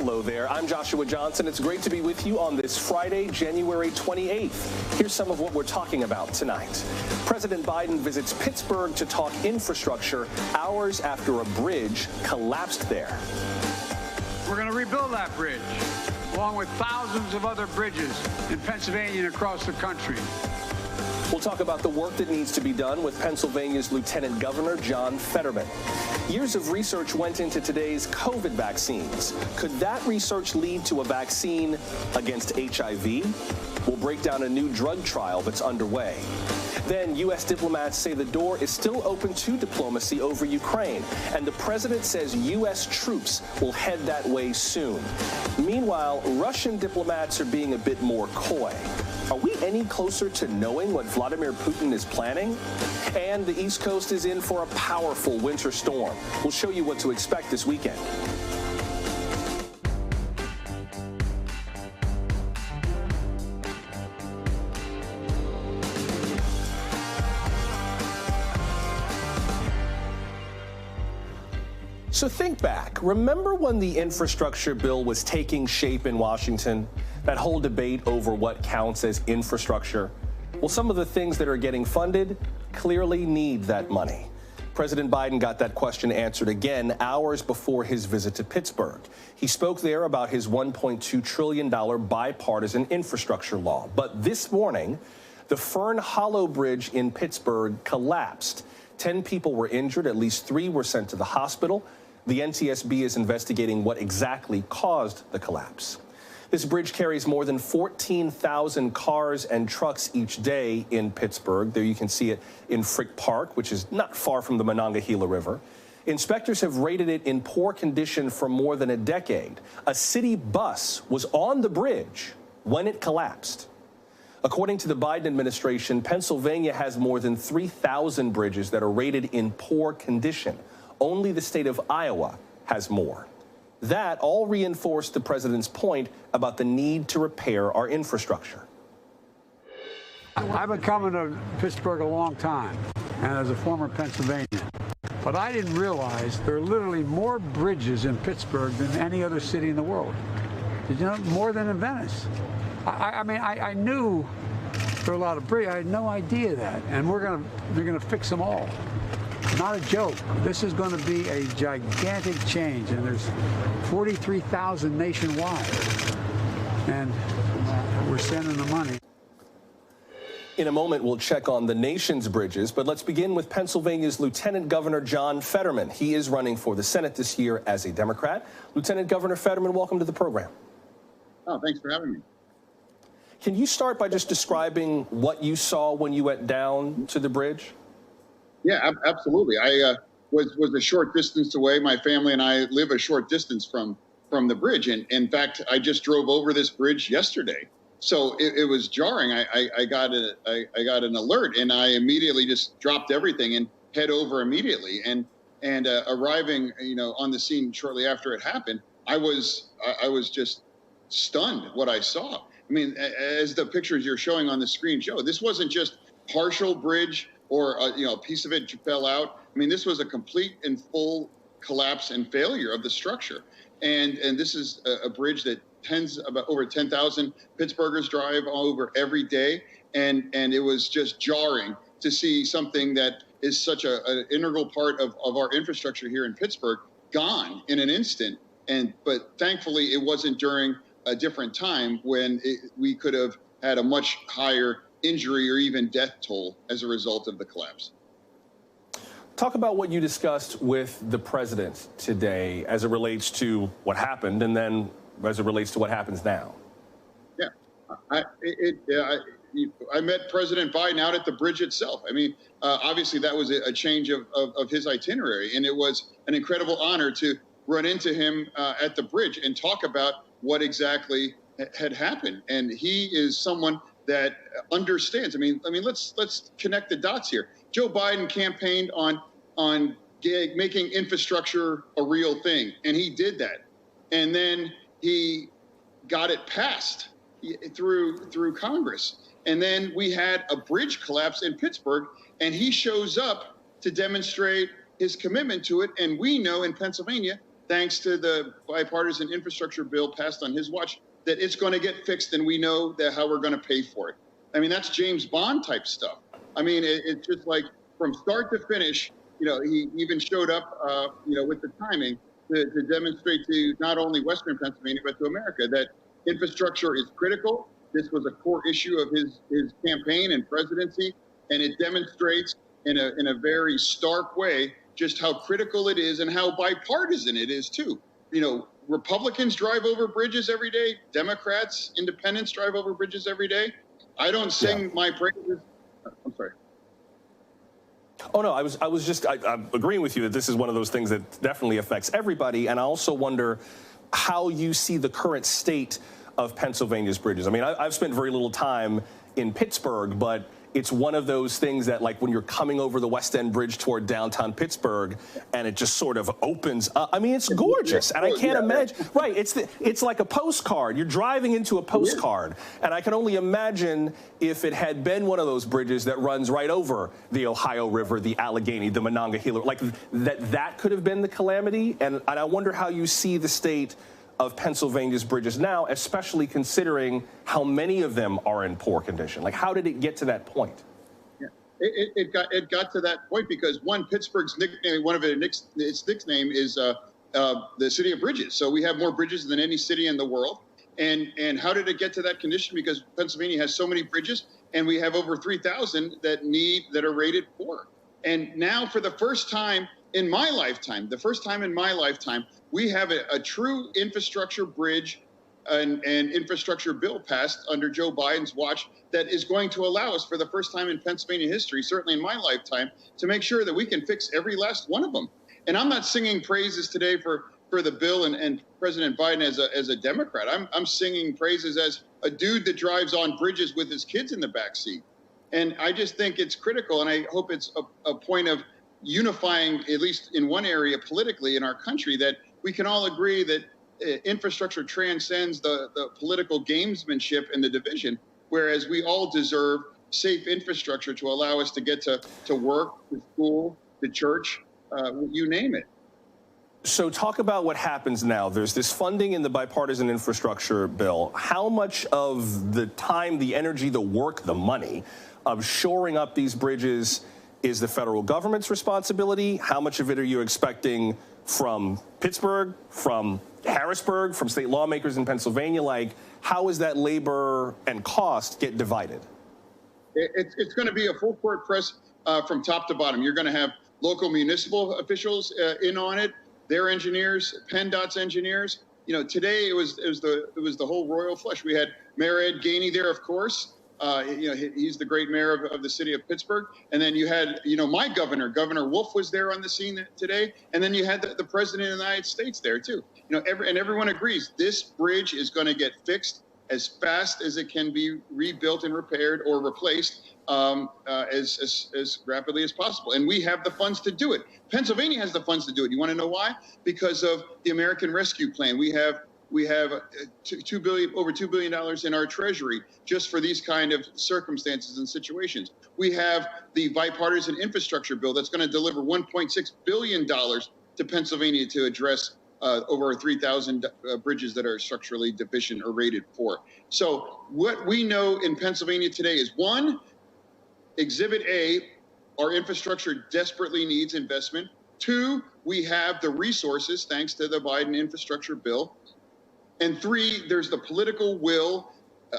Hello there, I'm Joshua Johnson. It's great to be with you on this Friday, January 28th. Here's some of what we're talking about tonight. President Biden visits Pittsburgh to talk infrastructure hours after a bridge collapsed there. We're going to rebuild that bridge, along with thousands of other bridges in Pennsylvania and across the country. We'll talk about the work that needs to be done with Pennsylvania's Lieutenant Governor John Fetterman. Years of research went into today's COVID vaccines. Could that research lead to a vaccine against HIV? We'll break down a new drug trial that's underway. Then U.S. diplomats say the door is still open to diplomacy over Ukraine, and the president says U.S. troops will head that way soon. Meanwhile, Russian diplomats are being a bit more coy. Are we any closer to knowing what Vladimir Putin is planning? And the East Coast is in for a powerful winter storm. We'll show you what to expect this weekend. So think back. Remember when the infrastructure bill was taking shape in Washington? That whole debate over what counts as infrastructure? Well, some of the things that are getting funded clearly need that money. President Biden got that question answered again hours before his visit to Pittsburgh. He spoke there about his $1.2 trillion bipartisan infrastructure law. But this morning, the Fern Hollow Bridge in Pittsburgh collapsed. 10 people were injured, at least 3 were sent to the hospital. The NTSB is investigating what exactly caused the collapse. This bridge carries more than 14,000 cars and trucks each day in Pittsburgh. There you can see it in Frick Park, which is not far from the Monongahela River. Inspectors have rated it in poor condition for more than a decade. A city bus was on the bridge when it collapsed. According to the Biden administration, Pennsylvania has more than 3,000 bridges that are rated in poor condition. Only the state of Iowa has more. That all reinforced the president's point about the need to repair our infrastructure. I've been coming to Pittsburgh a long time, and as a former Pennsylvanian, but I didn't realize there are literally more bridges in Pittsburgh than any other city in the world. Did you know? More than in Venice. I mean, I knew there were a lot of bridges. I had no idea that, and we're gonna fix them all. Not a joke. This is going to be a gigantic change, and there's 43,000 nationwide, and we're sending the money. In a moment, we'll check on the nation's bridges, but let's begin with Pennsylvania's Lieutenant Governor John Fetterman. He is running for the Senate this year as a Democrat. Lieutenant Governor Fetterman, welcome to the program. Oh, thanks for having me. Can you start by just describing what you saw when you went down to the bridge? Yeah, absolutely. I was a short distance away. My family and I live a short distance from the bridge. And in fact, I just drove over this bridge yesterday. So it was jarring. I got an alert, and I immediately just dropped everything and head over immediately. And arriving, on the scene shortly after it happened, I was just stunned what I saw. I mean, as the pictures you're showing on the screen show, this wasn't just partial bridge or a piece of it fell out. I mean, this was a complete and full collapse and failure of the structure. And this is a bridge that about over 10,000 Pittsburghers drive over every day. And it was just jarring to see something that is such an integral part of our infrastructure here in Pittsburgh gone in an instant. But thankfully, it wasn't during a different time when we could have had a much higher injury or even death toll as a result of the collapse. Talk about what you discussed with the president today as it relates to what happened and then as it relates to what happens now. Yeah, I met President Biden out at the bridge itself. I mean, obviously that was a change of his itinerary, and it was an incredible honor to run into him at the bridge and talk about what exactly had happened. And he is someone that understands. I mean, let's connect the dots here. Joe Biden campaigned on making infrastructure a real thing, and he did that. And then he got it passed through Congress. And then we had a bridge collapse in Pittsburgh, and he shows up to demonstrate his commitment to it. And we know in Pennsylvania thanks to the bipartisan infrastructure bill passed on his watch, that it's going to get fixed, and we know that how we're going to pay for it. I mean, that's James Bond type stuff. I mean, it's just like from start to finish, he even showed up, with the timing to demonstrate to not only Western Pennsylvania, but to America that infrastructure is critical. This was a core issue of his campaign and presidency, and it demonstrates in a very stark way just how critical it is and how bipartisan it is too. Republicans drive over bridges every day. Democrats, independents drive over bridges every day. I don't sing my praises. I'm sorry. Oh, no, I'm agreeing with you that this is one of those things that definitely affects everybody. And I also wonder how you see the current state of Pennsylvania's bridges. I mean, I've spent very little time in Pittsburgh, but it's one of those things that, like, when you're coming over the West End Bridge toward downtown Pittsburgh and it just sort of opens up. I mean, it's gorgeous. And I can't imagine. Right. It's like a postcard. You're driving into a postcard. And I can only imagine if it had been one of those bridges that runs right over the Ohio River, the Allegheny, the Monongahela, like that could have been the calamity. And I wonder how you see the state of Pennsylvania's bridges now, especially considering how many of them are in poor condition. Like, how did it get to that point? Yeah, it got to that point because Pittsburgh's nickname, one of its nickname is the city of bridges. So we have more bridges than any city in the world. And how did it get to that condition? Because Pennsylvania has so many bridges, and we have over 3,000 that are rated poor. And now, for the first time in my lifetime, we have a true infrastructure bridge and infrastructure bill passed under Joe Biden's watch that is going to allow us, for the first time in Pennsylvania history, certainly in my lifetime, to make sure that we can fix every last one of them. And I'm not singing praises today for the bill and President Biden as a Democrat. I'm singing praises as a dude that drives on bridges with his kids in the backseat. And I just think it's critical, and I hope it's a point of unifying, at least in one area politically in our country, that we can all agree that infrastructure transcends the political gamesmanship and the division, whereas we all deserve safe infrastructure to allow us to get to work, to school, to church, you name it. So talk about what happens now. There's this funding in the bipartisan infrastructure bill. How much of the time, the energy, the work, the money of shoring up these bridges is the federal government's responsibility? How much of it are you expecting from Pittsburgh, from Harrisburg, from state lawmakers in Pennsylvania? Like, how is that labor and cost get divided? It's going to be a full court press from top to bottom. You're going to have local municipal officials in on it, their engineers, PennDOT's engineers. Today it was the whole royal flush. We had Mayor Ed Gainey there, of course. He's the great mayor of the city of Pittsburgh. And then you had, my Governor Wolf was there on the scene today. And then you had the President of the United States there too. And everyone agrees this bridge is going to get fixed as fast as it can be rebuilt and repaired or replaced as rapidly as possible. And we have the funds to do it. Pennsylvania has the funds to do it. You want to know why? Because of the American Rescue Plan. We have over $2 billion in our treasury just for these kind of circumstances and situations. We have the bipartisan infrastructure bill that's going to deliver $1.6 billion to Pennsylvania to address over 3,000 bridges that are structurally deficient or rated poor. So what we know in Pennsylvania today is, one, Exhibit A, our infrastructure desperately needs investment. Two, we have the resources thanks to the Biden infrastructure bill. And three, there's the political will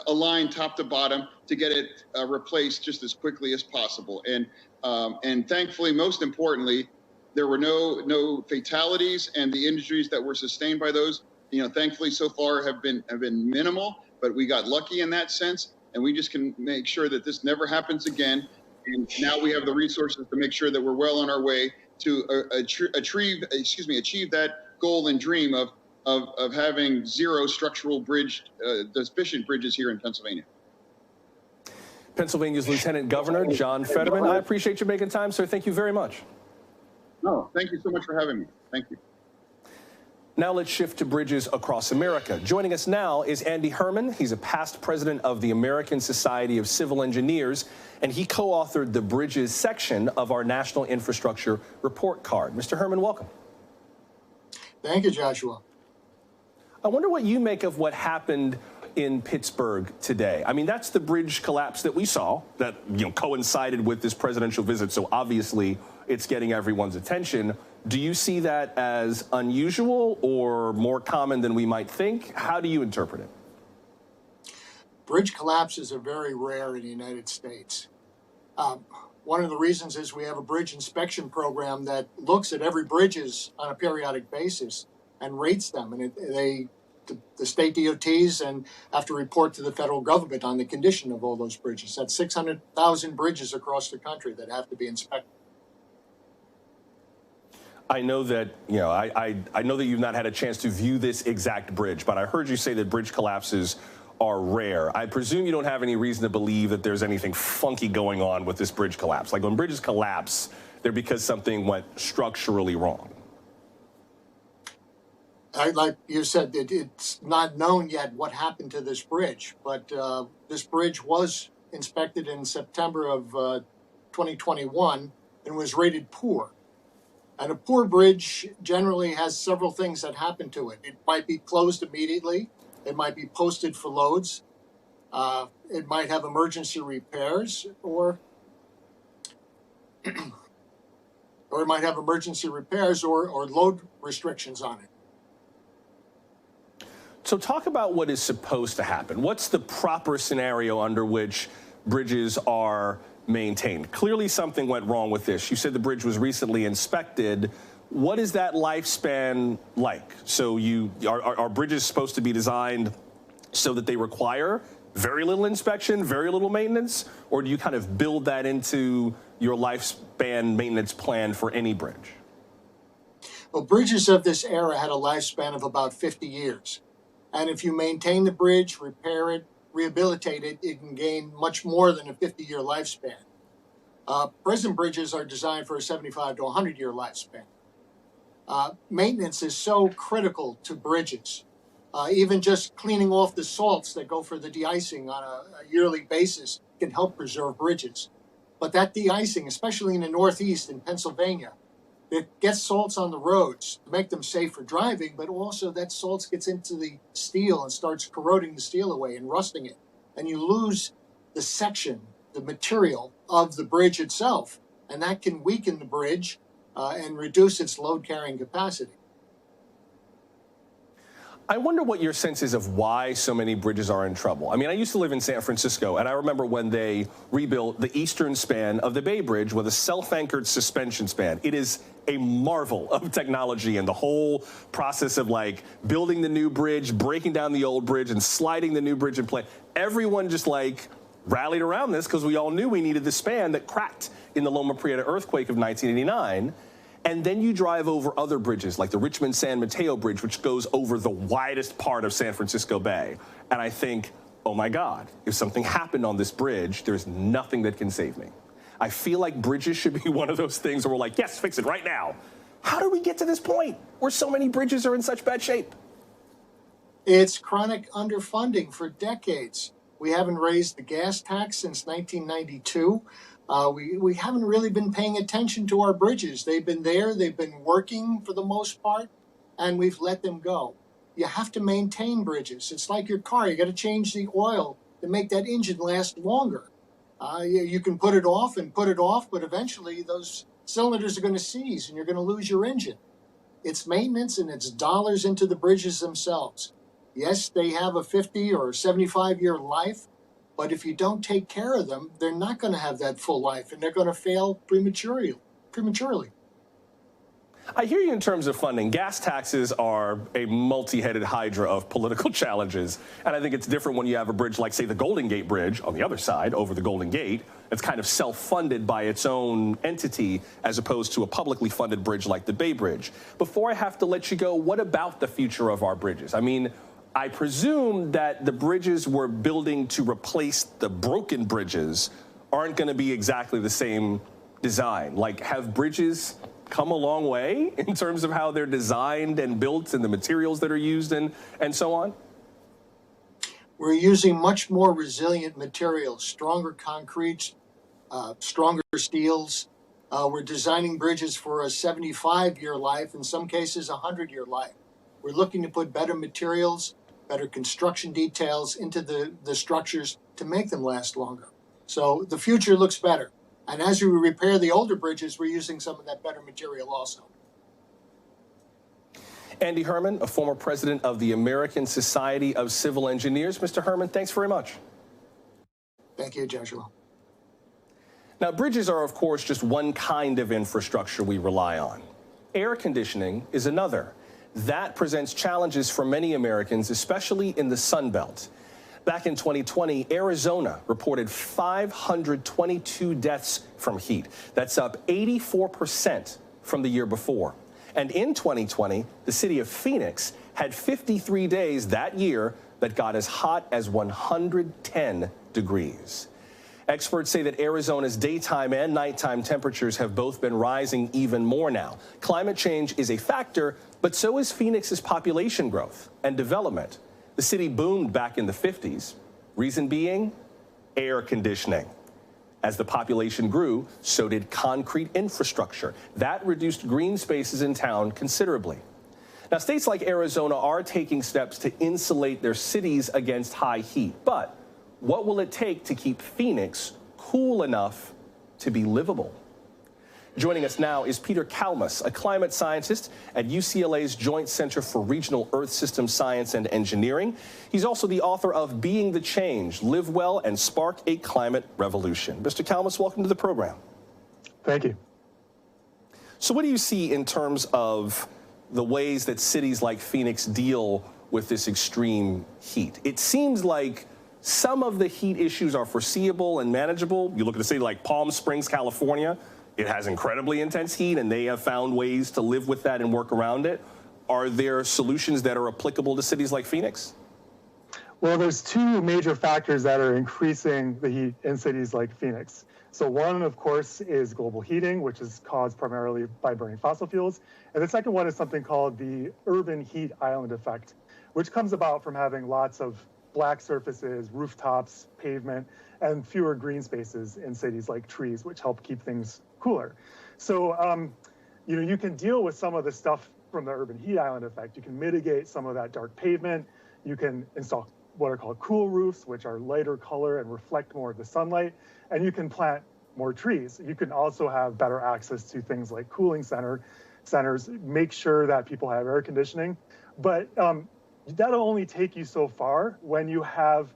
aligned top to bottom to get it replaced just as quickly as possible. And thankfully, most importantly, there were no fatalities, and the injuries that were sustained by those, thankfully so far have been minimal. But we got lucky in that sense, and we just can make sure that this never happens again. And now we have the resources to make sure that we're well on our way to achieve that goal and dream of having zero structural deficient bridges here in Pennsylvania. Pennsylvania's Lieutenant Governor John Fetterman, I appreciate you making time, sir. Thank you very much. No, thank you so much for having me. Thank you. Now let's shift to bridges across America. Joining us now is Andy Herman. He's a past president of the American Society of Civil Engineers, and he co-authored the Bridges section of our National Infrastructure Report Card. Mr. Herman, welcome. Thank you, Joshua. I wonder what you make of what happened in Pittsburgh today. I mean, that's the bridge collapse that we saw that, coincided with this presidential visit. So obviously it's getting everyone's attention. Do you see that as unusual or more common than we might think? How do you interpret it? Bridge collapses are very rare in the United States. One of the reasons is we have a bridge inspection program that looks at every bridges on a periodic basis and rates them. And the state DOTs and have to report to the federal government on the condition of all those bridges. That's 600,000 bridges across the country that have to be inspected. I know that, I know that you've not had a chance to view this exact bridge, but I heard you say that bridge collapses are rare. I presume you don't have any reason to believe that there's anything funky going on with this bridge collapse. Like when bridges collapse, they're because something went structurally wrong. Like you said, it's not known yet what happened to this bridge, but this bridge was inspected in September of 2021 and was rated poor. And a poor bridge generally has several things that happen to it. It might be closed immediately. It might be posted for loads. It might have emergency repairs, or it might have emergency repairs or load restrictions on it. So talk about what is supposed to happen. What's the proper scenario under which bridges are maintained? Clearly something went wrong with this. You said the bridge was recently inspected. What is that lifespan like? So are bridges supposed to be designed so that they require very little inspection, very little maintenance? Or do you kind of build that into your lifespan maintenance plan for any bridge? Well, bridges of this era had a lifespan of about 50 years. And if you maintain the bridge, repair it, rehabilitate it, it can gain much more than a 50-year lifespan. Present bridges are designed for a 75 to 100-year lifespan. Maintenance is so critical to bridges. Even just cleaning off the salts that go for the de-icing on a yearly basis can help preserve bridges. But that de-icing, especially in the Northeast in Pennsylvania, it gets salts on the roads to make them safe for driving, but also that salts gets into the steel and starts corroding the steel away and rusting it. And you lose the section, the material of the bridge itself, and that can weaken the bridge and reduce its load carrying capacity. I wonder what your sense is of why so many bridges are in trouble. I mean, I used to live in San Francisco, and I remember when they rebuilt the eastern span of the Bay Bridge with a self-anchored suspension span. It is a marvel of technology, and the whole process of like building the new bridge, breaking down the old bridge, and sliding the new bridge in place. Everyone just like rallied around this because we all knew we needed the span that cracked in the Loma Prieta earthquake of 1989. And then you drive over other bridges, like the Richmond-San Mateo Bridge, which goes over the widest part of San Francisco Bay. And I think, oh my God, if something happened on this bridge, there's nothing that can save me. I feel like bridges should be one of those things where we're like, yes, fix it right now. How did we get to this point where so many bridges are in such bad shape? It's chronic underfunding for decades. We haven't raised the gas tax since 1992. We haven't really been paying attention to our bridges. They've been there, they've been working for the most part, and we've let them go. You have to maintain bridges. It's like your car. You got to change the oil to make that engine last longer. You can put it off and put it off, but eventually those cylinders are going to seize and you're going to lose your engine. It's maintenance and it's dollars into the bridges themselves. Yes, they have a 50 or 75-year life, but if you don't take care of them, they're not going to have that full life, and they're going to fail prematurely. I hear you in terms of funding. Gas taxes are a multi-headed hydra of political challenges, and I think it's different when you have a bridge like, say, the Golden Gate Bridge on the other side, over the Golden Gate. It's kind of self-funded by its own entity, as opposed to a publicly funded bridge like the Bay Bridge. Before I have to let you go, what about the future of our bridges? I mean, I presume that the bridges we're building to replace the broken bridges aren't going to be exactly the same design. Like, have bridges come a long way in terms of how they're designed and built and the materials that are used and so on? We're using much more resilient materials, stronger concretes, stronger steels, We're designing bridges for a 75-year life, in some cases a 100-year life. We're looking to put better materials, better construction details into the structures to make them last longer. So the future looks better. And as we repair the older bridges, we're using some of that better material also. Andy Herman, a former president of the American Society of Civil Engineers. Mr. Herman, thanks very much. Thank you, Joshua. Now, bridges are, of course, just one kind of infrastructure we rely on. Air conditioning is another. That presents challenges for many Americans, especially in the Sun Belt. Back in 2020, Arizona reported 522 deaths from heat. That's up 84% from the year before. And in 2020, the city of Phoenix had 53 days that year that got as hot as 110 degrees. Experts say that Arizona's daytime and nighttime temperatures have both been rising even more now. Climate change is a factor, but so is Phoenix's population growth and development. The city boomed back in the 50s. Reason being, air conditioning. As the population grew, so did concrete infrastructure. That reduced green spaces in town considerably. Now, states like Arizona are taking steps to insulate their cities against high heat. But what will it take to keep Phoenix cool enough to be livable? Joining us now is Peter Kalmus, a climate scientist at UCLA's Joint Center for Regional Earth System Science and Engineering. He's also the author of Being the Change, Live Well and Spark a Climate Revolution. Mr. Kalmus, welcome to the program. Thank you. So what do you see in terms of the ways that cities like Phoenix deal with this extreme heat? It seems like some of the heat issues are foreseeable and manageable. You look at a city like Palm Springs, California. It has incredibly intense heat, and they have found ways to live with that and work around it. Are there solutions that are applicable to cities like Phoenix? Well, there's two major factors that are increasing the heat in cities like Phoenix. So one, of course, is global heating, which is caused primarily by burning fossil fuels. And the second one is something called the urban heat island effect, which comes about from having lots of black surfaces, rooftops, pavement, and fewer green spaces in cities like trees, which help keep things cooler. So, you can deal with some of the stuff from the urban heat island effect. You can mitigate some of that dark pavement. You can install what are called cool roofs, which are lighter color and reflect more of the sunlight. And you can plant more trees. You can also have better access to things like cooling centers, make sure that people have air conditioning. But that'll only take you so far when you have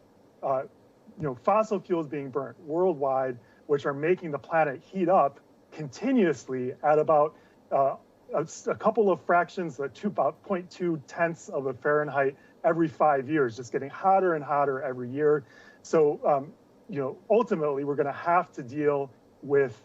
fossil fuels being burnt worldwide, which are making the planet heat up continuously at about a couple of fractions, about 0.2 tenths of a Fahrenheit every 5 years, just getting hotter and hotter every year. So, ultimately, we're going to have to deal with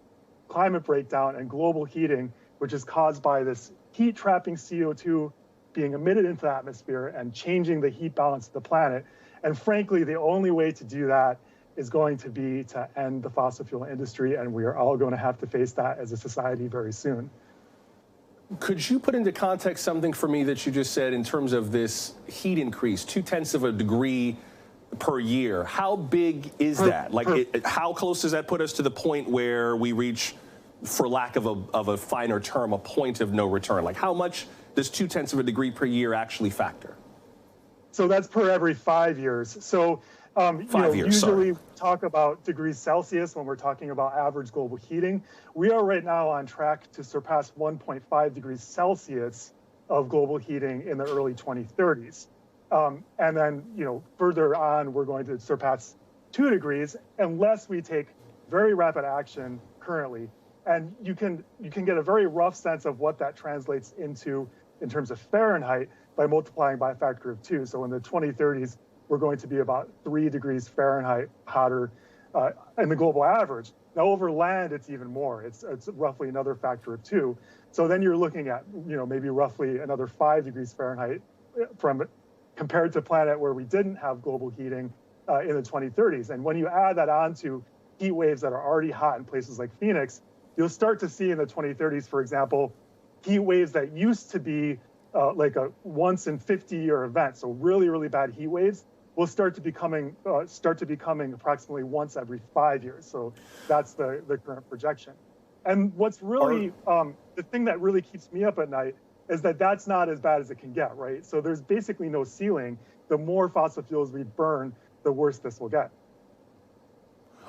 climate breakdown and global heating, which is caused by this heat trapping CO2 being emitted into the atmosphere and changing the heat balance of the planet. And frankly, the only way to do that is going to be to end the fossil fuel industry, and we are all going to have to face that as a society very soon. Could you put into context something for me that you just said in terms of this heat increase, 0.2 of a degree per year? How big is that? How close does that put us to the point where we reach, for lack of a finer term, a point of no return? Like, how much does 0.2 of a degree per year actually factor? So that's per every 5 years. So usually we talk about degrees Celsius when we're talking about average global heating. We are right now on track to surpass 1.5 degrees Celsius of global heating in the early 2030s. And then, further on, we're going to surpass 2 degrees unless we take very rapid action currently. And you can get a very rough sense of what that translates into in terms of Fahrenheit by multiplying by a factor of 2. So in the 2030s, we're going to be about 3 degrees Fahrenheit hotter in the global average. Now over land, it's even more. It's roughly another factor of 2. So then you're looking at, maybe roughly another 5 degrees Fahrenheit compared to a planet where we didn't have global heating in the 2030s. And when you add that on to heat waves that are already hot in places like Phoenix, you'll start to see in the 2030s, for example, heat waves that used to be like a once in 50-year event. So really, really bad heat waves will start to becoming approximately once every 5 years. So that's the current projection. And what's really, the thing that really keeps me up at night is that that's not as bad as it can get, right? So there's basically no ceiling. The more fossil fuels we burn, the worse this will get.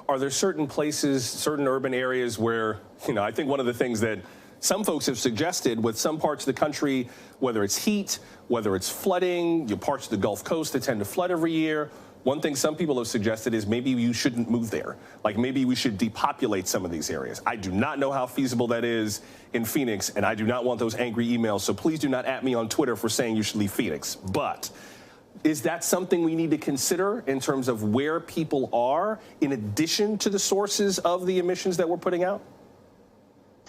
Are there certain places, certain urban areas where, I think one of the things that some folks have suggested with some parts of the country, whether it's heat, whether it's flooding, parts of the Gulf Coast that tend to flood every year, one thing some people have suggested is maybe you shouldn't move there. Like maybe we should depopulate some of these areas. I do not know how feasible that is in Phoenix, and I do not want those angry emails. So please do not at me on Twitter for saying you should leave Phoenix. But is that something we need to consider in terms of where people are in addition to the sources of the emissions that we're putting out?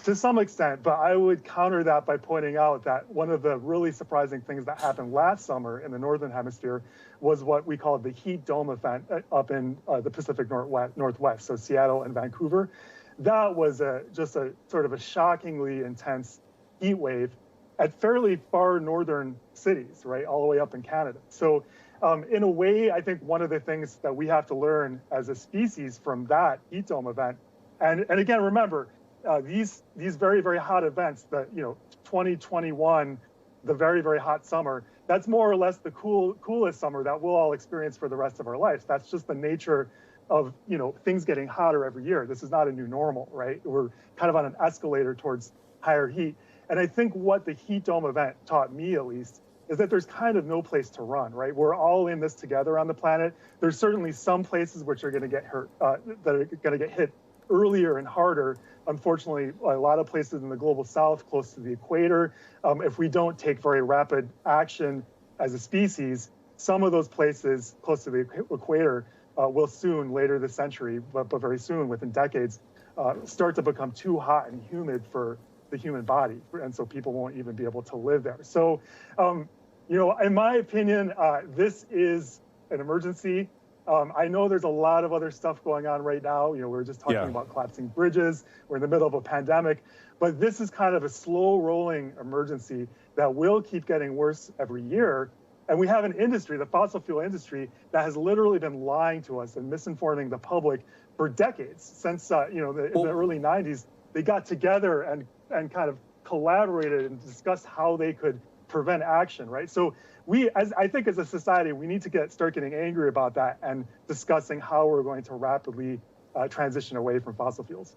To some extent, but I would counter that by pointing out that one of the really surprising things that happened last summer in the Northern Hemisphere was what we called the heat dome event up in the Pacific Northwest, so Seattle and Vancouver. That was just a sort of a shockingly intense heat wave at fairly far northern cities, right, all the way up in Canada. So in a way, I think one of the things that we have to learn as a species from that heat dome event, and again, remember, these very, very hot events, that 2021, the very, very hot summer, that's more or less the coolest summer that we'll all experience for the rest of our lives. That's just the nature of things getting hotter every year. This is not a new normal, right? We're kind of on an escalator towards higher heat. And I think what the heat dome event taught me, at least, is that there's kind of no place to run, right? We're all in this together on the planet. There's certainly some places which are going to get hurt, that are going to get hit earlier and harder. Unfortunately, a lot of places in the global south, close to the equator, if we don't take very rapid action as a species, some of those places close to the equator will soon, later this century, but very soon, within decades, start to become too hot and humid for the human body. And so people won't even be able to live there. So, in my opinion, this is an emergency. I know there's a lot of other stuff going on right now. We're just talking about collapsing bridges. We're in the middle of a pandemic. But this is kind of a slow rolling emergency that will keep getting worse every year. And we have an industry, the fossil fuel industry, that has literally been lying to us and misinforming the public for decades. Since in the early 90s, they got together and kind of collaborated and discussed how they could prevent action, right? So I think as a society, we need to start getting angry about that and discussing how we're going to rapidly transition away from fossil fuels.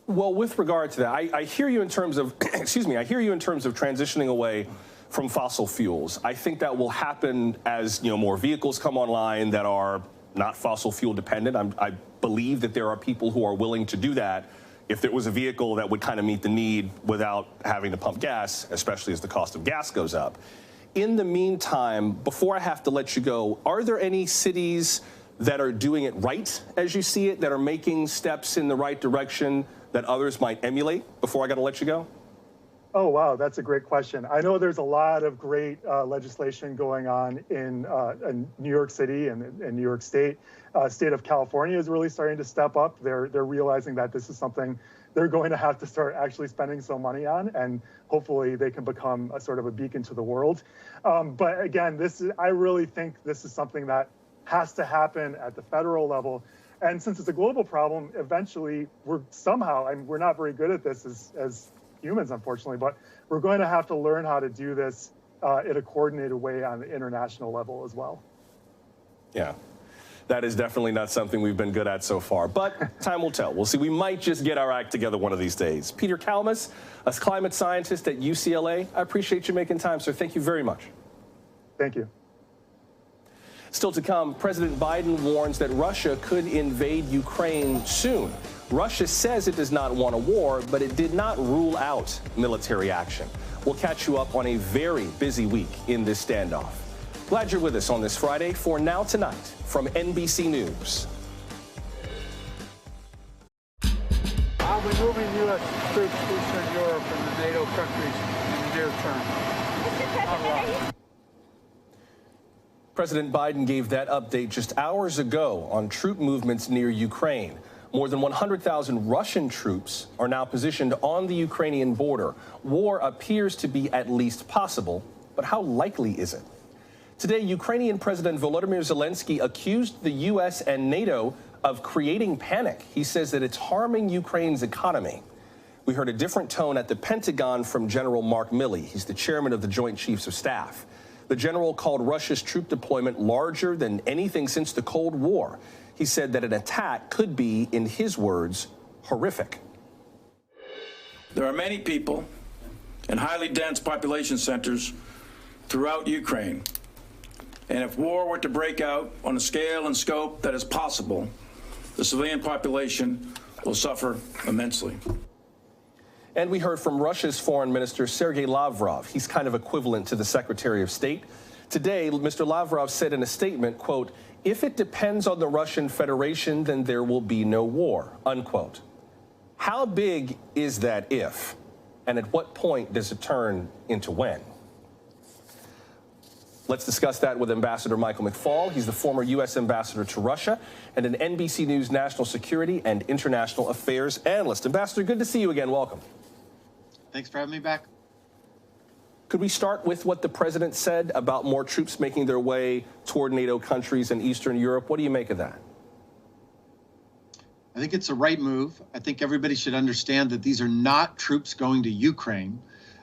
Well, with regard to that, I hear you in terms of, I hear you in terms of transitioning away from fossil fuels. I think that will happen as, more vehicles come online that are not fossil fuel dependent. I believe that there are people who are willing to do that if there was a vehicle that would kind of meet the need without having to pump gas, especially as the cost of gas goes up. In the meantime, before I have to let you go, are there any cities that are doing it right, as you see it, that are making steps in the right direction that others might emulate before I got to let you go? Oh, wow, that's a great question. I know there's a lot of great legislation going on in New York City and New York State. State of California is really starting to step up. They're realizing that this is something they're going to have to start actually spending some money on, and hopefully they can become a sort of a beacon to the world. But again, I really think this is something that has to happen at the federal level. And since it's a global problem, eventually we're not very good at this as humans, unfortunately, but we're going to have to learn how to do this in a coordinated way on the international level as well. Yeah. That is definitely not something we've been good at so far, but time will tell. We'll see. We might just get our act together one of these days. Peter Kalmus, a climate scientist at UCLA. I appreciate you making time, sir. Thank you very much. Thank you. Still to come, President Biden warns that Russia could invade Ukraine soon. Russia says it does not want a war, but it did not rule out military action. We'll catch you up on a very busy week in this standoff. Glad you're with us on this Friday for Now Tonight from NBC News. I'll be moving U.S. troops to Eastern Europe and the NATO countries in the near term. President Biden gave that update just hours ago on troop movements near Ukraine. More than 100,000 Russian troops are now positioned on the Ukrainian border. War appears to be at least possible, but how likely is it? Today, Ukrainian President Volodymyr Zelensky accused the U.S. and NATO of creating panic. He says that it's harming Ukraine's economy. we heard a different tone at the Pentagon from General Mark Milley. He's the chairman of the Joint Chiefs of Staff. The general called Russia's troop deployment larger than anything since the Cold War. He said that an attack could be, in his words, horrific. There are many people in highly dense population centers throughout Ukraine. And if war were to break out on a scale and scope that is possible, the civilian population will suffer immensely. And we heard from Russia's foreign minister, Sergei Lavrov. He's kind of equivalent to the Secretary of State. Today, Mr. Lavrov said in a statement, quote, "If it depends on the Russian Federation, then there will be no war," unquote. How big is that if? And at what point does it turn into when? Let's discuss that with Ambassador Michael McFaul. He's the former U.S. ambassador to Russia and an NBC News national security and international affairs analyst. Ambassador, good to see you again. Welcome. Thanks for having me back. Could we start with what the president said about more troops making their way toward NATO countries in Eastern Europe? What do you make of that? I think it's the right move. I think everybody should understand that these are not troops going to Ukraine.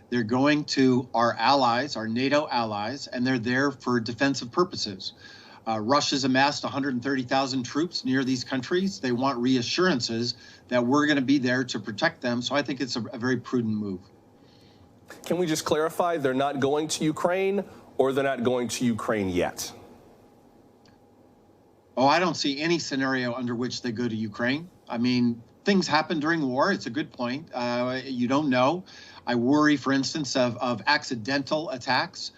They're going to our allies, our NATO allies, and they're there for defensive purposes. Russia's amassed 130,000 troops near these countries. They want reassurances that we're going to be there to protect them. So I think it's a very prudent move. Can we just clarify, they're not going to Ukraine, or they're not going to Ukraine yet? Oh, I don't see any scenario under which they go to Ukraine. I mean, things happen during war. It's a good point. You don't know. I worry, for instance, of accidental attacks,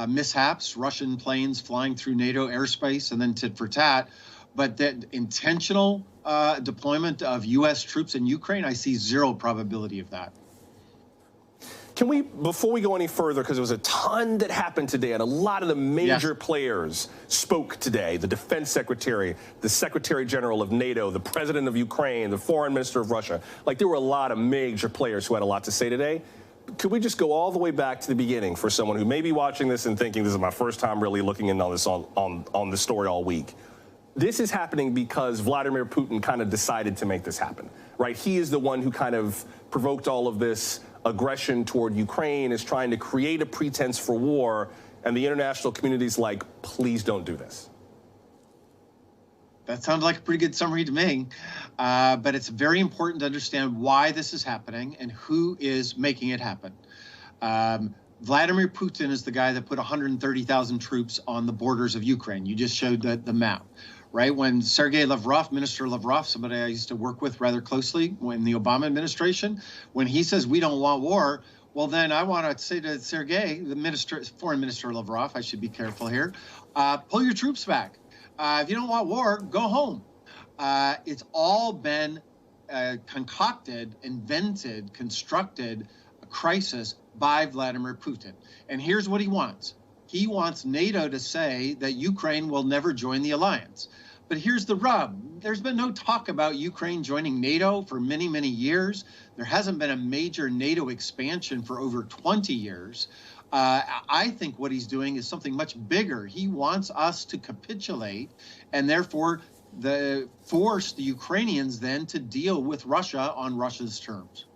mishaps, Russian planes flying through NATO airspace and then tit for tat. But that intentional deployment of U.S. troops in Ukraine, I see zero probability of that. Can we, before we go any further, because there was a ton that happened today, and a lot of the major players spoke today, the defense secretary, the secretary general of NATO, the president of Ukraine, the foreign minister of Russia. Like, there were a lot of major players who had a lot to say today. Could we just go all the way back to the beginning for someone who may be watching this and thinking this is my first time really looking in on this on the story all week? This is happening because Vladimir Putin kind of decided to make this happen, right? He is the one who kind of provoked all of this aggression toward Ukraine, is trying to create a pretense for war, and the international community's like, please don't do this. That sounds like a pretty good summary to me, but it's very important to understand why this is happening and who is making it happen. Vladimir Putin is the guy that put 130,000 troops on the borders of Ukraine. You just showed the map, right? When Sergei Lavrov, Minister Lavrov, somebody I used to work with rather closely in the Obama administration, when he says we don't want war, well, then I want to say to Sergei, the foreign minister Lavrov, I should be careful here, pull your troops back. If you don't want war, go home. It's all been concocted, invented, constructed a crisis by Vladimir Putin. And here's what he wants. He wants NATO to say that Ukraine will never join the alliance. But here's the rub. There's been no talk about Ukraine joining NATO for many, many years. There hasn't been a major NATO expansion for over 20 years. I think what he's doing is something much bigger. He wants us to capitulate and therefore force the Ukrainians then to deal with Russia on Russia's terms.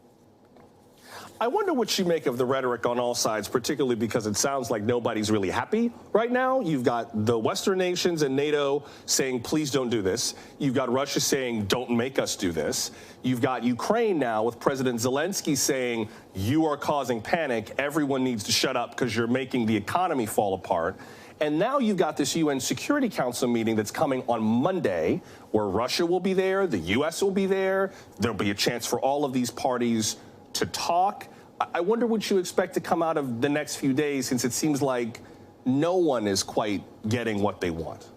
I wonder what you make of the rhetoric on all sides, particularly because it sounds like nobody's really happy right now. You've got the Western nations and NATO saying, please don't do this. You've got Russia saying, don't make us do this. You've got Ukraine now with President Zelensky saying, you are causing panic. Everyone needs to shut up because you're making the economy fall apart. And now you've got this UN Security Council meeting that's coming on Monday, where Russia will be there, the U.S. will be there. There'll be a chance for all of these parties to talk. I wonder what you expect to come out of the next few days, since it seems like no one is quite getting what they want.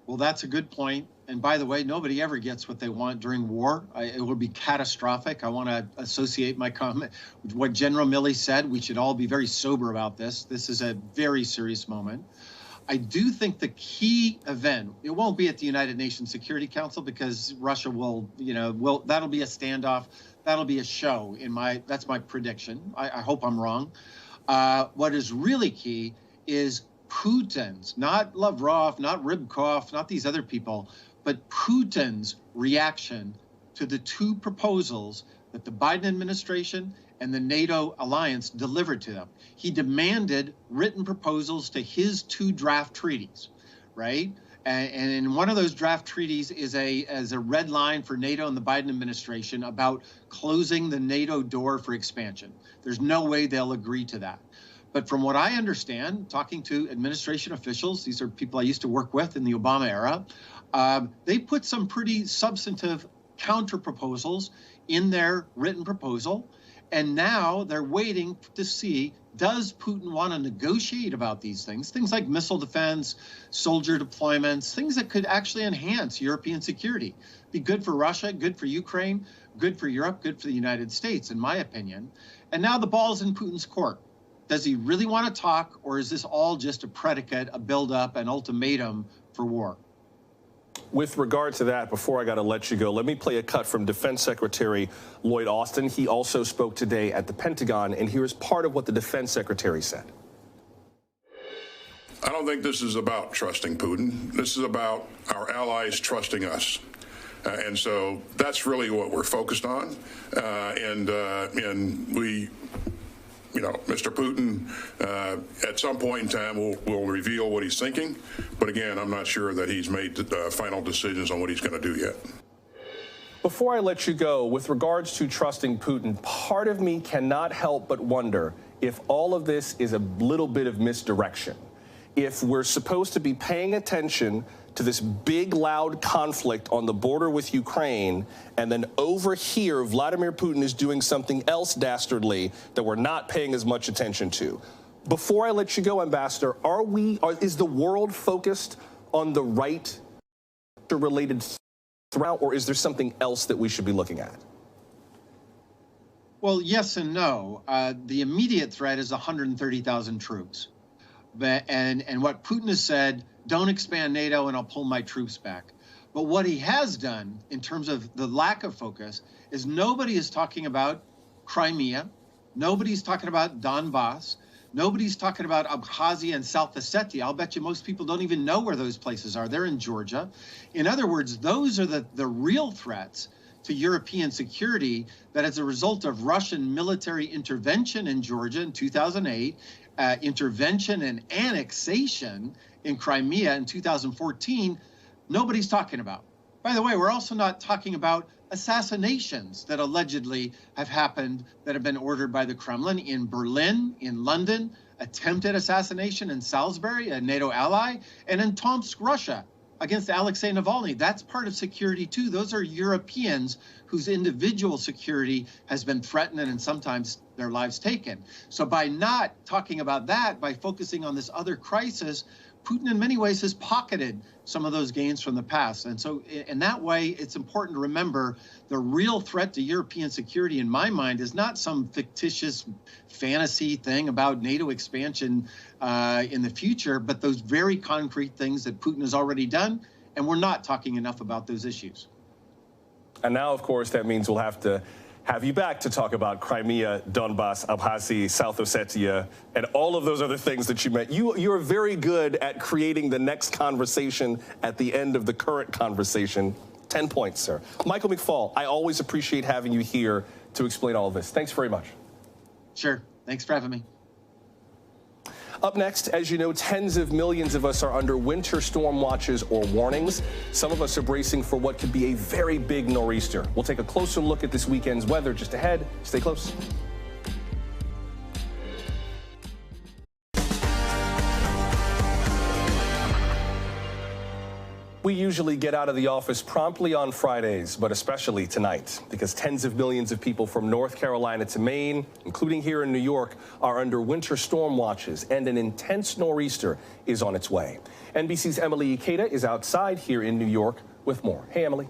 Well, that's a good point. And by the way, nobody ever gets what they want during war. It will be catastrophic. I want to associate my comment with what General Milley said. We should all be very sober about this. This is a very serious moment. I do think the key event, it won't be at the United Nations Security Council, because Russia will, that'll be a standoff. That'll be a show. That's my prediction. I hope I'm wrong. What is really key is Putin's, not Lavrov, not Rybkov, not these other people, but Putin's reaction to the two proposals that the Biden administration and the NATO alliance delivered to them. He demanded written proposals to his two draft treaties, right? And in one of those draft treaties is a red line for NATO and the Biden administration about closing the NATO door for expansion. There's no way they'll agree to that. But from what I understand, talking to administration officials, these are people I used to work with in the Obama era, they put some pretty substantive counter proposals in their written proposal. And now they're waiting to see, does Putin want to negotiate about these things? Things like missile defense, soldier deployments, things that could actually enhance European security. Be good for Russia, good for Ukraine, good for Europe, good for the United States, in my opinion. And now the ball's in Putin's court. Does he really want to talk, or is this all just a predicate, a buildup, an ultimatum for war? With regard to that, before I got to let you go, let me play a cut from Defense Secretary Lloyd Austin. He also spoke today at the Pentagon, and here's part of what the Defense Secretary said. I don't think this is about trusting Putin. This is about our allies trusting us. And so that's really what we're focused on. And we, you know, Mr. Putin, at some point in time, will reveal what he's thinking. But again, I'm not sure that he's made final decisions on what he's going to do yet. Before I let you go, with regards to trusting Putin, part of me cannot help but wonder if all of this is a little bit of misdirection. If we're supposed to be paying attention to this big, loud conflict on the border with Ukraine, and then over here, Vladimir Putin is doing something else dastardly that we're not paying as much attention to. Before I let you go, Ambassador, is the world focused on the right related threat, or is there something else that we should be looking at? Well, yes and no. The immediate threat is 130,000 troops. And what Putin has said, don't expand NATO and I'll pull my troops back. But what he has done in terms of the lack of focus is nobody is talking about Crimea. Nobody's talking about Donbass. Nobody's talking about Abkhazia and South Ossetia. I'll bet you most people don't even know where those places are. They're in Georgia. In other words, those are the real threats to European security that as a result of Russian military intervention in Georgia in 2008, intervention and annexation in Crimea in 2014, nobody's talking about. By the way, we're also not talking about assassinations that allegedly have happened that have been ordered by the Kremlin in Berlin, in London, attempted assassination in Salisbury, a NATO ally, and in Tomsk, Russia, against Alexei Navalny. That's part of security too. Those are Europeans whose individual security has been threatened and sometimes their lives taken. So by not talking about that, by focusing on this other crisis, Putin in many ways has pocketed some of those gains from the past. And so in that way, it's important to remember the real threat to European security, in my mind, is not some fictitious fantasy thing about NATO expansion in the future, but those very concrete things that Putin has already done. And we're not talking enough about those issues. And now, of course, that means we'll have to have you back to talk about Crimea, Donbass, Abkhazia, South Ossetia, and all of those other things that you meant. You're very good at creating the next conversation at the end of the current conversation. 10 points, sir. Michael McFaul, I always appreciate having you here to explain all of this. Thanks very much. Sure. Thanks for having me. Up next, as you know, tens of millions of us are under winter storm watches or warnings. Some of us are bracing for what could be a very big nor'easter. We'll take a closer look at this weekend's weather just ahead. Stay close. We usually get out of the office promptly on Fridays, but especially tonight, because tens of millions of people from North Carolina to Maine, including here in New York, are under winter storm watches, and an intense nor'easter is on its way. NBC's Emily Ikeda is outside here in New York with more. Hey, Emily.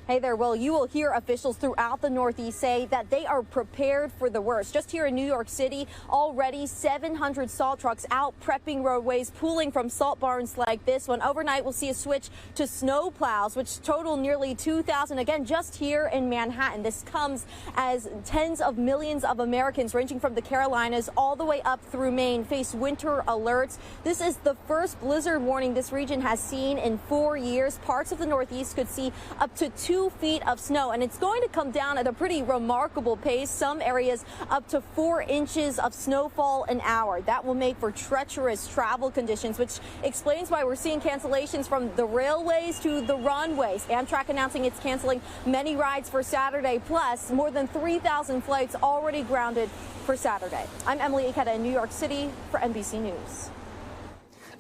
Hey there, Will. You will hear officials throughout the Northeast say that they are prepared for the worst. Just here in New York City, already 700 salt trucks out prepping roadways, pooling from salt barns like this one. Overnight, we'll see a switch to snow plows, which total nearly 2,000. Again, just here in Manhattan. This comes as tens of millions of Americans ranging from the Carolinas all the way up through Maine face winter alerts. This is the first blizzard warning this region has seen in 4 years. Parts of the Northeast could see up to 2 feet of snow, and it's going to come down at a pretty remarkable pace. Some areas up to 4 inches of snowfall an hour. That will make for treacherous travel conditions, which explains why we're seeing cancellations from the railways to the runways. Amtrak announcing it's canceling many rides for Saturday, plus more than 3,000 flights already grounded for Saturday. I'm Emily Ikeda in New York City for NBC News.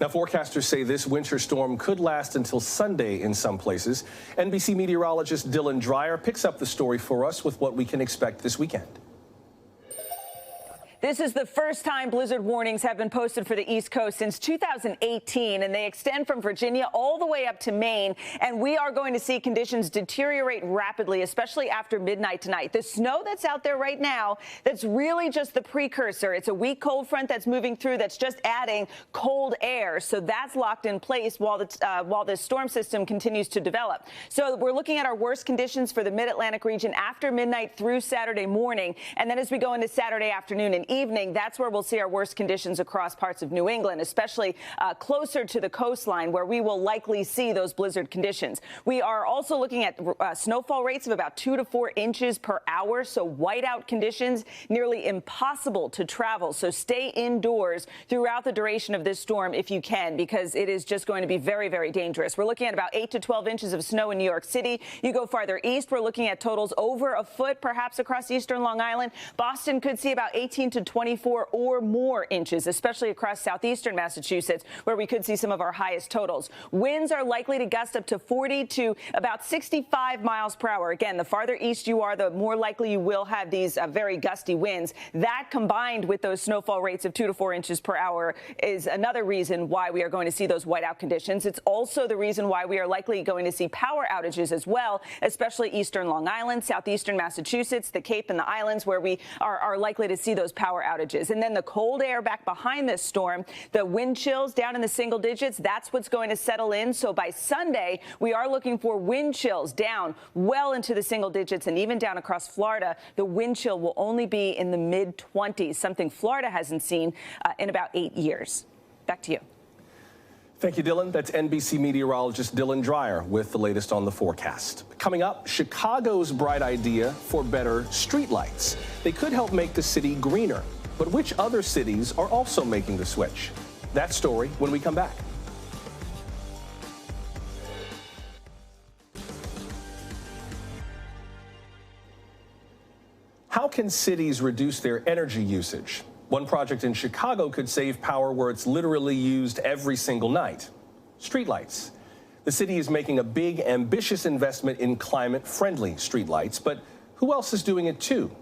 Now, forecasters say this winter storm could last until Sunday in some places. NBC meteorologist Dylan Dreyer picks up the story for us with what we can expect this weekend. This is the first time blizzard warnings have been posted for the East Coast since 2018, and they extend from Virginia all the way up to Maine. And we are going to see conditions deteriorate rapidly, especially after midnight tonight. The snow that's out there right now, that's really just the precursor. It's a weak cold front that's moving through that's just adding cold air. So that's locked in place while this storm system continues to develop. So we're looking at our worst conditions for the mid-Atlantic region after midnight through Saturday morning. And then as we go into Saturday afternoon and evening, that's where we'll see our worst conditions across parts of New England, especially closer to the coastline, where we will likely see those blizzard conditions. We are also looking at snowfall rates of about 2 to 4 inches per hour, so whiteout conditions, nearly impossible to travel. So stay indoors throughout the duration of this storm if you can, because it is just going to be very, very dangerous. We're looking at about 8 to 12 inches of snow in New York City. You go farther east, we're looking at totals over a foot, perhaps across eastern Long Island. Boston could see about 18 to 24 or more inches, especially across southeastern Massachusetts, where we could see some of our highest totals. Winds are likely to gust up to 40 to about 65 miles per hour. Again, the farther east you are, the more likely you will have these very gusty winds. That, combined with those snowfall rates of 2 to 4 inches per hour, is another reason why we are going to see those whiteout conditions. It's also the reason why we are likely going to see power outages as well, especially eastern Long Island, southeastern Massachusetts, the Cape and the islands, where we are likely to see those power outages. And then the cold air back behind this storm, the wind chills down in the single digits, that's what's going to settle in. So by Sunday, we are looking for wind chills down well into the single digits, and even down across Florida, the wind chill will only be in the mid-20s, something Florida hasn't seen in about 8 years. Back to you. Thank you, Dylan. That's NBC meteorologist Dylan Dreyer with the latest on the forecast. Coming up, Chicago's bright idea for better streetlights. They could help make the city greener. But which other cities are also making the switch? That story when we come back. How can cities reduce their energy usage? One project in Chicago could save power where it's literally used every single night. Streetlights. The city is making a big, ambitious investment in climate-friendly streetlights, but who else is doing it too?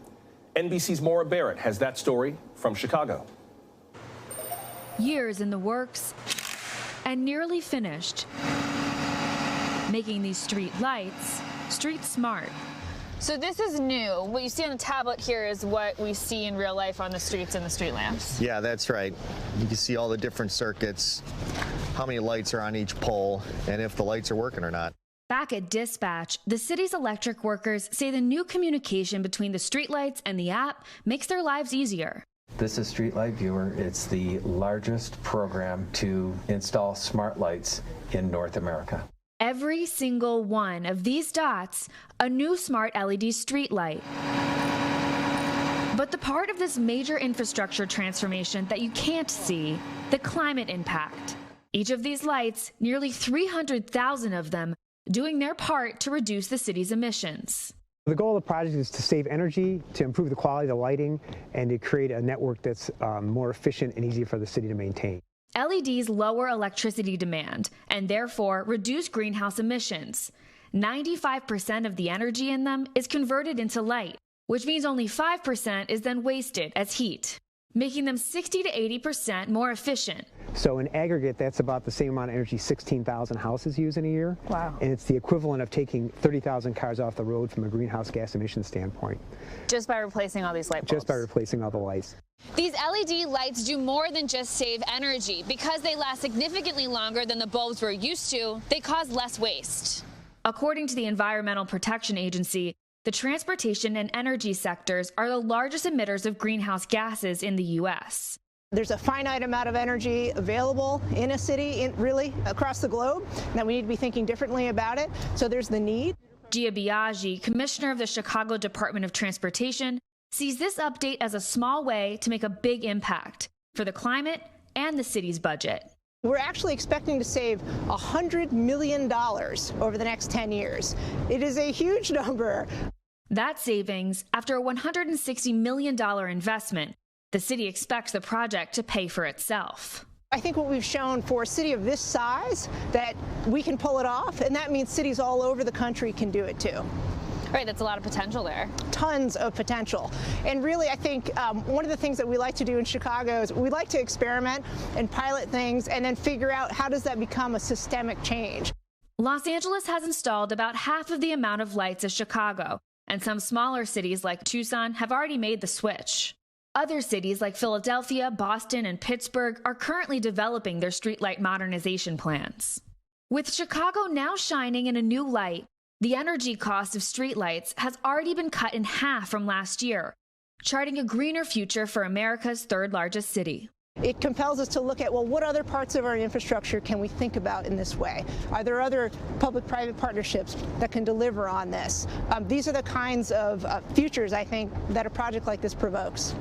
NBC's Maura Barrett has that story from Chicago. Years in the works and nearly finished, making these street lights street smart. So this is new. What you see on the tablet here is what we see in real life on the streets and the street lamps. Yeah, that's right. You can see all the different circuits, how many lights are on each pole, and if the lights are working or not. Back at Dispatch, the city's electric workers say the new communication between the streetlights and the app makes their lives easier. This is Streetlight Viewer. It's the largest program to install smart lights in North America. Every single one of these dots, a new smart LED streetlight. But the part of this major infrastructure transformation that you can't see, the climate impact. Each of these lights, nearly 300,000 of them, doing their part to reduce the city's emissions. The goal of the project is to save energy, to improve the quality of the lighting, and to create a network that's more efficient and easy for the city to maintain. LEDs lower electricity demand and therefore reduce greenhouse emissions. 95% of the energy in them is converted into light, which means only 5% is then wasted as heat. making them 60 to 80% more efficient. So in aggregate, that's about the same amount of energy 16,000 houses use in a year. Wow. And it's the equivalent of taking 30,000 cars off the road from a greenhouse gas emission standpoint. Just by replacing all these light bulbs? Just by replacing all the lights. These LED lights do more than just save energy. Because they last significantly longer than the bulbs we're used to, they cause less waste. According to the Environmental Protection Agency, the transportation and energy sectors are the largest emitters of greenhouse gases in the U.S. There's a finite amount of energy available in a city, really across the globe, that we need to be thinking differently about it. So there's the need. Gia Biaggi, commissioner of the Chicago Department of Transportation, sees this update as a small way to make a big impact for the climate and the city's budget. We're actually expecting to save $100 million over the next 10 years. It is a huge number. That savings, after a $160 million investment, the city expects the project to pay for itself. I think what we've shown for a city of this size, that we can pull it off, and that means cities all over the country can do it too. Right, that's a lot of potential there. Tons of potential. And really, I think one of the things that we like to do in Chicago is we like to experiment and pilot things and then figure out how does that become a systemic change. Los Angeles has installed about half of the amount of lights as Chicago, and some smaller cities like Tucson have already made the switch. Other cities like Philadelphia, Boston, and Pittsburgh are currently developing their streetlight modernization plans. With Chicago now shining in a new light, the energy cost of streetlights has already been cut in half from last year, charting a greener future for America's third largest city. It compels us to look at, well, what other parts of our infrastructure can we think about in this way? Are there other public-private partnerships that can deliver on this? These are the kinds of futures, I think, that a project like this provokes.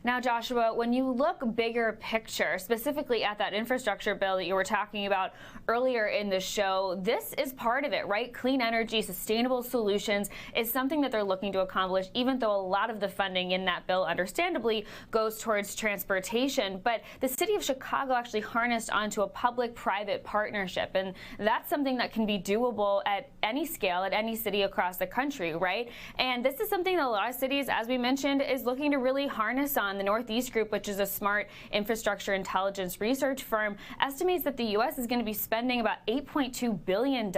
Now, Joshua, when you look bigger picture, specifically at that infrastructure bill that you were talking about earlier in the show, this is part of it, right? Clean energy, sustainable solutions is something that they're looking to accomplish, even though a lot of the funding in that bill, understandably, goes towards transportation. But the city of Chicago actually harnessed onto a public-private partnership, and that's something that can be doable at any scale, at any city across the country, right? And this is something that a lot of cities, as we mentioned, is looking to really harness on. The Northeast Group, which is a smart infrastructure intelligence research firm, estimates that the U.S. is going to be spending about $8.2 billion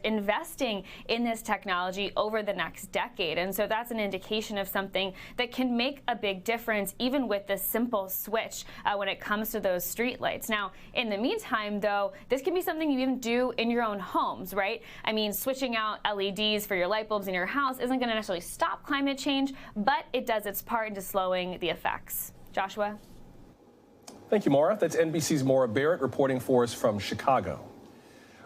investing in this technology over the next decade. And so that's an indication of something that can make a big difference, even with this simple switch when it comes to those streetlights. Now, in the meantime, though, this can be something you even do in your own homes, right? I mean, switching out LEDs for your light bulbs in your house isn't going to necessarily stop climate change, but it does its part into slowing the effects. Joshua? Thank you, Maura. That's NBC's Maura Barrett reporting for us from Chicago.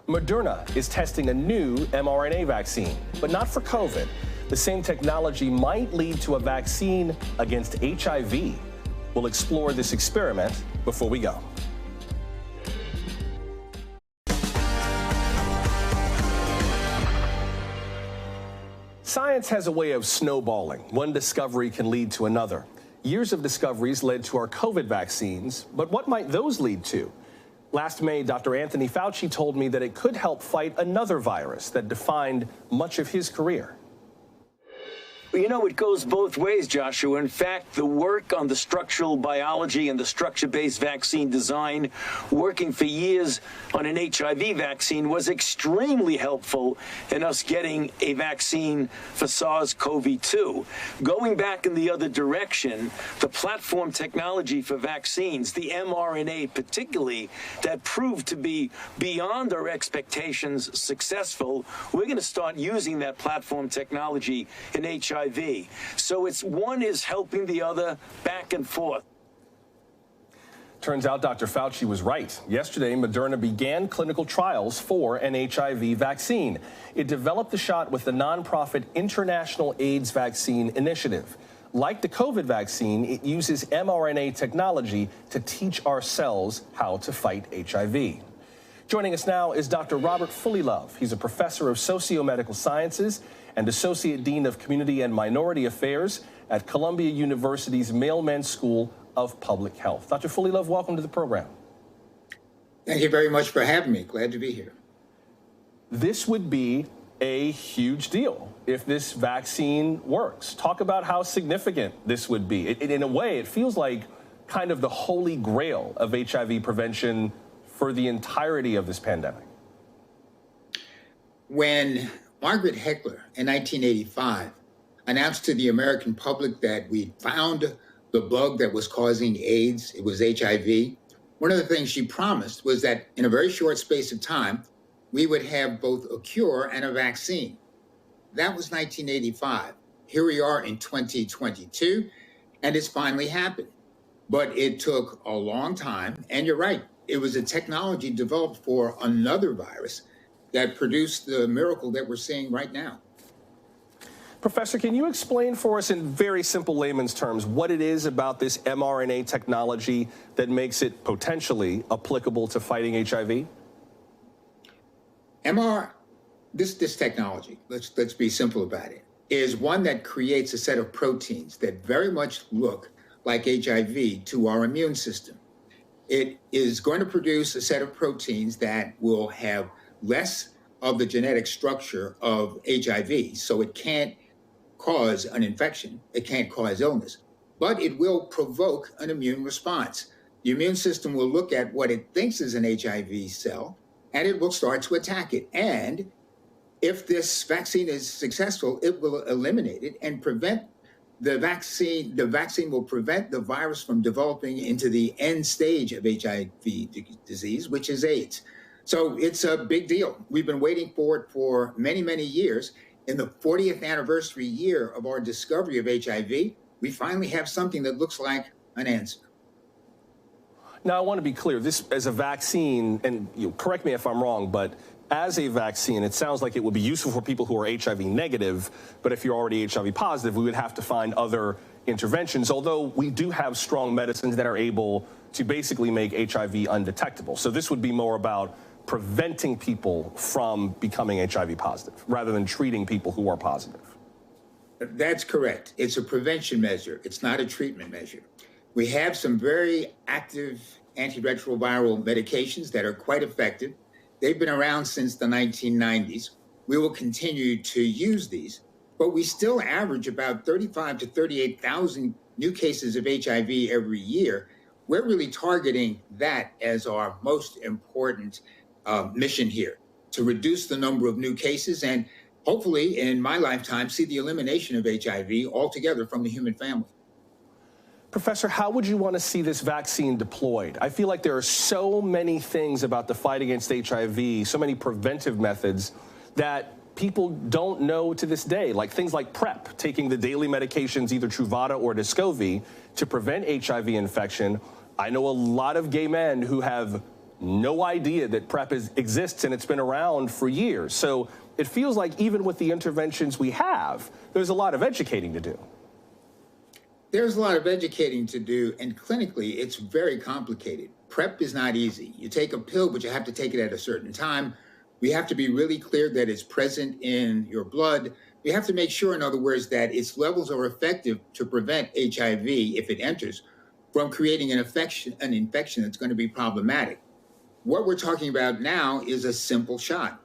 Moderna is testing a new mRNA vaccine, but not for COVID. The same technology might lead to a vaccine against HIV. We'll explore this experiment before we go. Science has a way of snowballing. One discovery can lead to another. Years of discoveries led to our COVID vaccines, but what might those lead to? Last May, Dr. Anthony Fauci told me that it could help fight another virus that defined much of his career. You know, it goes both ways, Joshua. In fact, the work on the structural biology and the structure-based vaccine design, working for years on an HIV vaccine, was extremely helpful in us getting a vaccine for SARS-CoV-2. Going back in the other direction, the platform technology for vaccines, the mRNA particularly, that proved to be beyond our expectations successful, we're going to start using that platform technology in HIV. So it's one is helping the other back and forth. Turns out Dr. Fauci was right. Yesterday, Moderna began clinical trials for an HIV vaccine. It developed the shot with the nonprofit International AIDS Vaccine Initiative. Like the COVID vaccine, it uses mRNA technology to teach our cells how to fight HIV. Joining us now is Dr. Robert Fullilove. He's a professor of socio-medical sciences and Associate Dean of Community and Minority Affairs at Columbia University's Mailman School of Public Health. Dr. Fullilove, welcome to the program. Thank you very much for having me. Glad to be here. This would be a huge deal if this vaccine works. Talk about how significant this would be. In a way, it feels like kind of the holy grail of HIV prevention for the entirety of this pandemic? When Margaret Heckler in 1985 announced to the American public that we found the bug that was causing AIDS, it was HIV, one of the things she promised was that in a very short space of time, we would have both a cure and a vaccine. That was 1985. Here we are in 2022, and it's finally happened. But it took a long time, and you're right, it was a technology developed for another virus that produced the miracle that we're seeing right now. Professor, can you explain for us in very simple layman's terms what it is about this mRNA technology that makes it potentially applicable to fighting HIV? This technology, let's be simple about it, is one that creates a set of proteins that very much look like HIV to our immune system. It is going to produce a set of proteins that will have less of the genetic structure of HIV, so it can't cause an infection, it can't cause illness, but it will provoke an immune response. The immune system will look at what it thinks is an HIV cell, and it will start to attack it. And if this vaccine is successful, it will eliminate it and prevent the vaccine will prevent the virus from developing into the end stage of HIV disease, which is AIDS. So it's a big deal. We've been waiting for it for many, many years. In the 40th anniversary year of our discovery of HIV, we finally have something that looks like an answer. Now, I want to be clear, this as a vaccine, and correct me if I'm wrong, but as a vaccine, it sounds like it would be useful for people who are HIV negative, but if you're already HIV positive, we would have to find other interventions, although we do have strong medicines that are able to basically make HIV undetectable. So this would be more about preventing people from becoming HIV positive rather than treating people who are positive. That's correct. It's a prevention measure. It's not a treatment measure. We have some very active antiretroviral medications that are quite effective. They've been around since the 1990s. We will continue to use these, but we still average about 35 to 38,000 new cases of HIV every year. We're really targeting that as our most important mission here, to reduce the number of new cases and hopefully in my lifetime see the elimination of HIV altogether from the human family. Professor, how would you want to see this vaccine deployed? I feel like there are so many things about the fight against HIV, so many preventive methods that people don't know to this day, like things like PrEP, taking the daily medications, either Truvada or Descovy, to prevent HIV infection. I know a lot of gay men who have no idea that PrEP exists and it's been around for years. So it feels like even with the interventions we have, there's a lot of educating to do. There's a lot of educating to do, and clinically, it's very complicated. PrEP is not easy. You take a pill, but you have to take it at a certain time. We have to be really clear that it's present in your blood. We have to make sure, in other words, that its levels are effective to prevent HIV, if it enters, from creating an infection that's going to be problematic. What we're talking about now is a simple shot.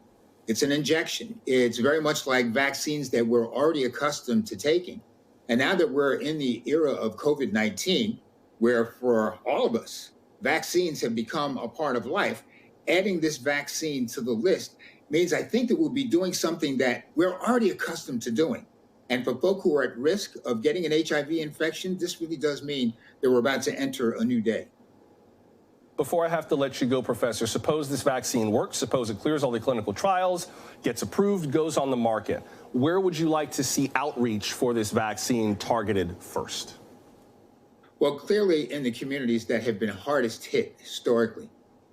It's an injection. It's very much like vaccines that we're already accustomed to taking. And now that we're in the era of COVID-19, where for all of us, vaccines have become a part of life, adding this vaccine to the list means I think that we'll be doing something that we're already accustomed to doing. And for folk who are at risk of getting an HIV infection, this really does mean that we're about to enter a new day. Before I have to let you go, Professor, suppose this vaccine works, suppose it clears all the clinical trials, gets approved, goes on the market. Where would you like to see outreach for this vaccine targeted first? Well, clearly in the communities that have been hardest hit historically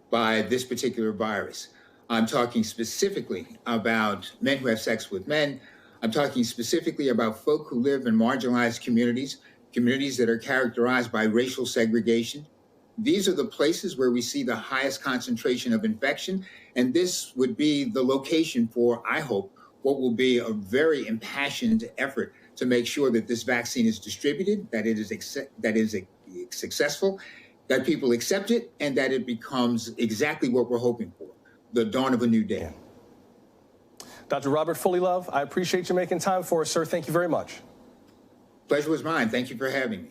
by this particular virus. I'm talking specifically about men who have sex with men. I'm talking specifically about folk who live in marginalized communities, communities that are characterized by racial segregation. These are the places where we see the highest concentration of infection, and this would be the location for, I hope, what will be a very impassioned effort to make sure that this vaccine is distributed, that it is successful, that people accept it, and that it becomes exactly what we're hoping for, the dawn of a new day. Dr. Robert Fullilove, I appreciate you making time for us, sir. Thank you very much. Pleasure was mine. Thank you for having me.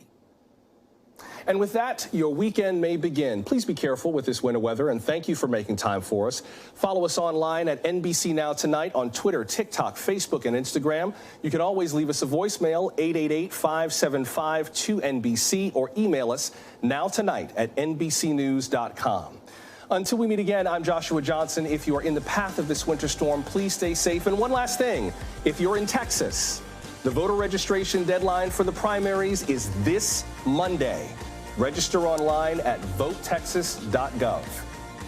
And with that, your weekend may begin. Please be careful with this winter weather, and thank you for making time for us. Follow us online at NBC Now Tonight on Twitter, TikTok, Facebook, and Instagram. You can always leave us a voicemail, 888-575-2NBC, or email us nowtonight@nbcnews.com. Until we meet again, I'm Joshua Johnson. If you are in the path of this winter storm, please stay safe. And one last thing, if you're in Texas, the voter registration deadline for the primaries is this Monday. Register online at votetexas.gov.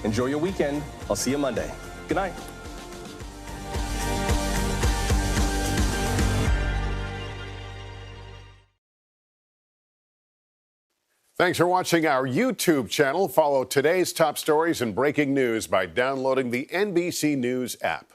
Enjoy your weekend. I'll see you Monday. Good night. Thanks for watching our YouTube channel. Follow today's top stories and breaking news by downloading the NBC News app.